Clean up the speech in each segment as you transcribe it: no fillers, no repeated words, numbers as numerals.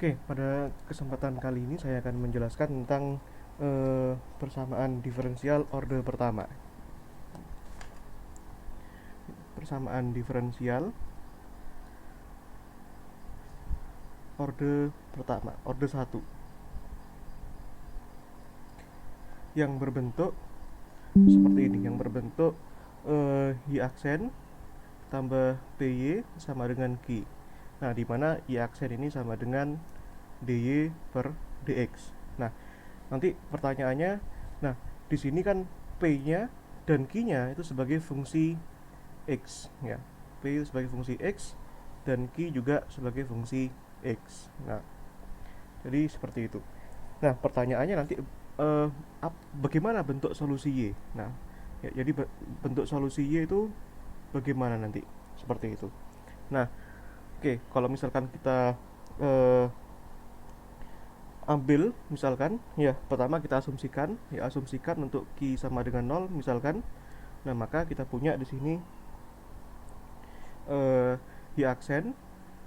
Oke, pada kesempatan kali ini saya akan menjelaskan tentang persamaan diferensial orde pertama. Persamaan diferensial orde pertama, orde 1, yang berbentuk seperti ini, yang berbentuk y aksen tambah py sama dengan q. Nah, di mana y aksen ini sama dengan dy per dx. Nah, nanti pertanyaannya, nah di sini kan p-nya dan q-nya itu sebagai fungsi x, ya. P itu sebagai fungsi x dan q juga sebagai fungsi x. Nah, jadi seperti itu. Nah, pertanyaannya nanti eh, bagaimana bentuk solusi y? Nah, ya, jadi bentuk solusi y itu bagaimana nanti? Seperti itu. Nah, oke, kalau misalkan kita eh, ambil misalkan, ya pertama kita asumsikan, ya asumsikan untuk q sama dengan 0 misalkan. Nah, maka kita punya di sini y aksen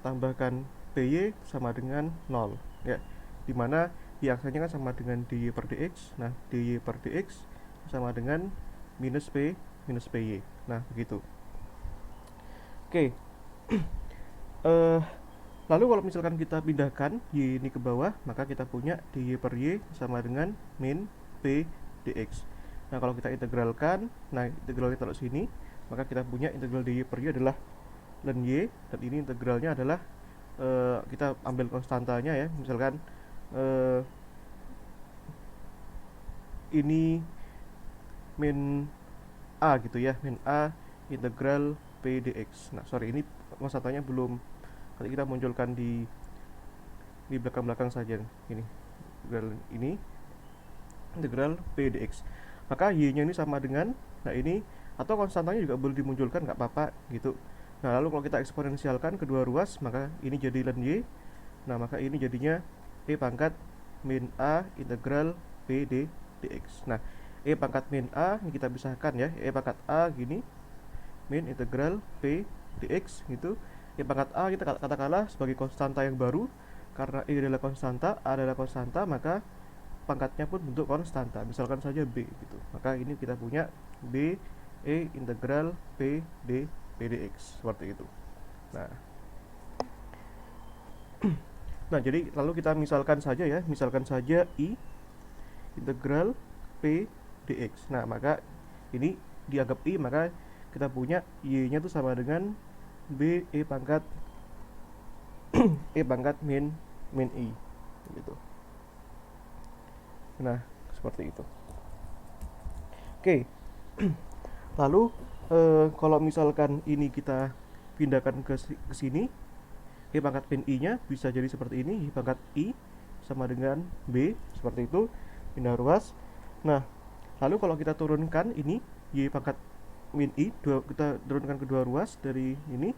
tambahkan py sama dengan 0, ya, dimana y aksennya kan sama dengan dy per dx. Nah, dy per dx sama dengan minus p minus py. Nah, begitu. Oke. eh Lalu kalau misalkan kita pindahkan y ini ke bawah, maka kita punya dy per y sama dengan min p dx. Nah, kalau kita integralkan, nah integralnya taruh sini, maka kita punya integral dy per y adalah ln y, dan ini integralnya adalah kita ambil konstantanya, ya. Misalkan ini min a gitu, ya, min a integral p dx. Nah, sorry, ini konstantanya belum, nanti kita munculkan di belakang-belakang saja. Ini integral p dx. Maka y-nya ini sama dengan, nah ini, atau konstantanya juga boleh dimunculkan, nggak apa-apa gitu. Nah, lalu kalau kita eksponensialkan kedua ruas, maka ini jadi ln y. Nah, maka ini jadinya e pangkat min a integral p dx. Nah, e pangkat min a ini kita pisahkan, ya. E pangkat a gini, min integral p dx gitu. E pangkat a kita katakanlah sebagai konstanta yang baru, karena e adalah konstanta, a adalah konstanta, maka pangkatnya pun bentuk konstanta, misalkan saja b gitu. Maka ini kita punya b e integral p dx seperti itu. Nah, nah jadi lalu kita misalkan saja, ya, misalkan saja i integral p dx. Nah, maka ini dianggap i, maka kita punya y-nya itu sama dengan b e pangkat e pangkat min i gitu. Nah, seperti itu. Oke. Lalu kalau misalkan ini kita pindahkan ke sini, e pangkat min i-nya bisa jadi seperti ini, y pangkat i sama dengan b, seperti itu, pindah ruas. Nah, lalu kalau kita turunkan ini y pangkat min i, kita turunkan kedua ruas dari ini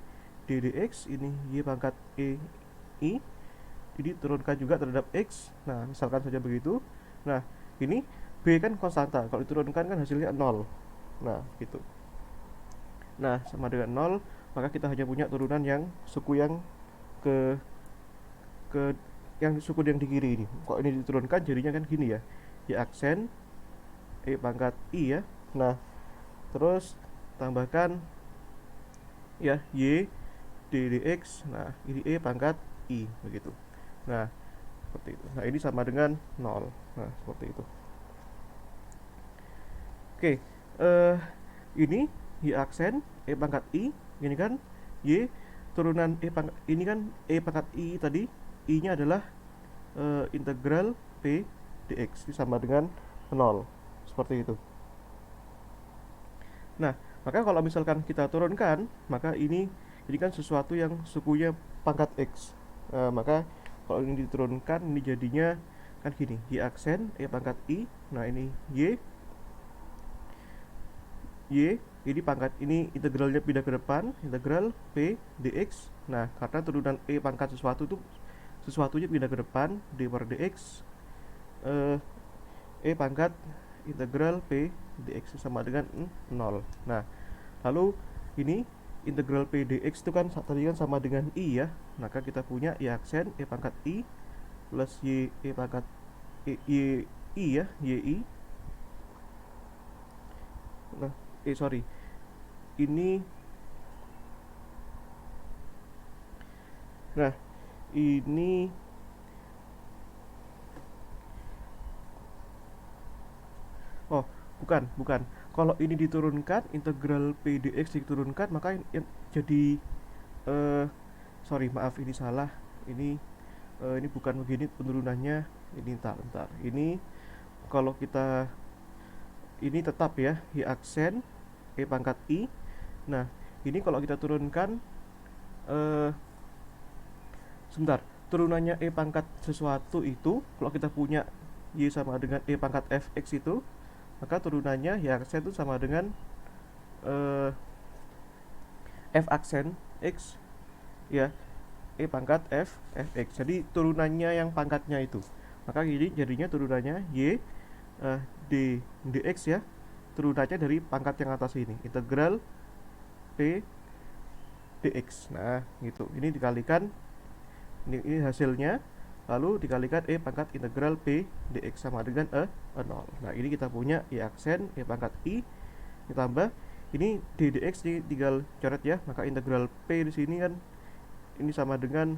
ddx, ini y pangkat e i, jadi turunkan juga terhadap x. Nah, misalkan saja begitu. Nah, ini b kan konstanta, kalau diturunkan kan hasilnya 0. Nah, gitu. Nah, sama dengan 0, maka kita hanya punya turunan yang suku yang ke ke yang suku yang di kiri ini. Kalau ini diturunkan jadinya kan gini, ya. Y aksen e pangkat i, ya. Nah, terus tambahkan, ya, y dx. Nah, ini e pangkat i begitu. Nah, seperti itu. Nah, ini sama dengan 0. Nah, seperti itu. Oke, ini y aksen e pangkat i, ini kan y turunan e pangkat, ini kan e pangkat i tadi, i-nya adalah integral p dx, ini sama dengan 0. Seperti itu. Nah, maka kalau misalkan kita turunkan, maka ini kan sesuatu yang sukunya pangkat x. Maka kalau ini diturunkan, ini jadinya kan gini, y aksen e pangkat i. Nah, ini y ini pangkat, ini integralnya pindah ke depan, integral p dx. Nah, karena turunan e pangkat sesuatu itu sesuatunya pindah ke depan, d per dx, e pangkat integral p dx sama dengan 0. Nah, lalu ini integral p dx itu kan tadi kan sama dengan i, ya. Maka kita punya y aksen e pangkat i plus y pangkat y i ya, yi. Nah, sorry, ini, nah ini, oh bukan, kalau ini diturunkan, integral p dx diturunkan, maka jadi, eh sorry maaf, ini salah, ini ini bukan begini penurunannya, ini entar ini, kalau kita ini tetap ya, y aksen pangkat i. Nah ini kalau kita turunkan, eh sebentar, turunannya pangkat sesuatu itu, kalau kita punya y sama dengan pangkat fx itu, maka turunannya y aksen itu sama dengan eh, f aksen x ya, pangkat fx. Jadi turunannya yang pangkatnya itu, maka ini jadinya turunannya y d dx ya, turunannya dari pangkat yang atas ini, integral p dx. Nah gitu, ini dikalikan, ini hasilnya, lalu dikalikan pangkat integral p dx sama dengan 0. Nah ini kita punya y aksen pangkat i ditambah ini d dx, ini tinggal coret ya, maka integral p di sini kan ini sama dengan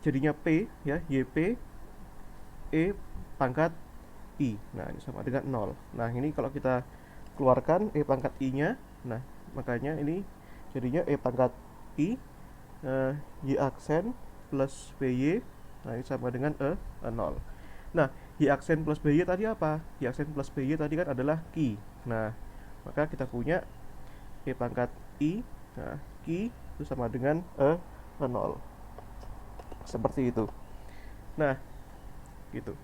jadinya p ya, yp pangkat i. Nah ini sama dengan 0. Nah ini kalau kita keluarkan pangkat i nya, nah makanya ini jadinya pangkat i y aksen plus py, nah ini sama dengan 0. Nah y aksen plus py tadi apa? Y aksen plus py tadi kan adalah ki. Nah maka kita punya pangkat i, nah ki itu sama dengan 0, seperti itu. Nah gitu.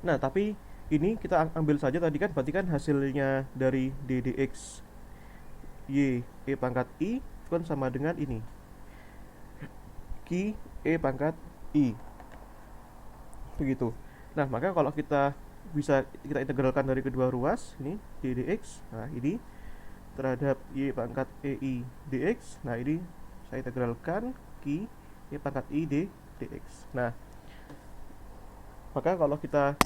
Nah tapi ini kita ambil saja tadi kan, berarti kan hasilnya dari d dx y pangkat i itu kan sama dengan ini, ki pangkat i, begitu. Nah maka kalau kita bisa kita integralkan dari kedua ruas ini d dx, nah ini terhadap y pangkat i dx, nah ini saya integralkan ki pangkat i dx. Nah maka kalau kita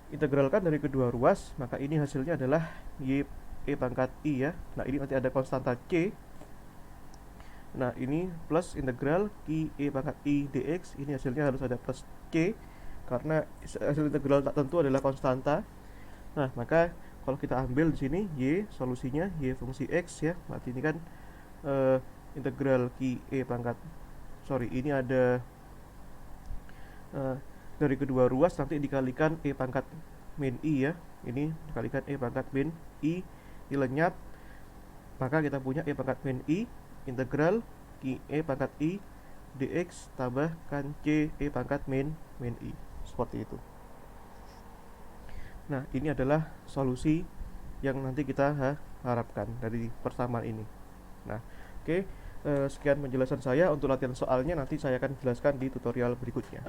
integralkan dari kedua ruas, maka ini hasilnya adalah y pangkat i ya. Nah ini nanti ada konstanta c. Nah ini plus integral ki pangkat i dx, ini hasilnya harus ada plus c, karena hasil integral tak tentu adalah konstanta. Nah maka kalau kita ambil di sini y, solusinya y fungsi x ya, berarti ini kan integral ki pangkat, sorry ini ada dari kedua ruas nanti dikalikan pangkat min i ya, ini dikalikan pangkat min i, lenyap, maka kita punya pangkat min i integral ki pangkat i dx tambahkan c pangkat min i, seperti itu. Nah ini adalah solusi yang nanti kita harapkan dari persamaan ini. Nah oke, sekian penjelasan saya untuk latihan soalnya, nanti saya akan jelaskan di tutorial berikutnya.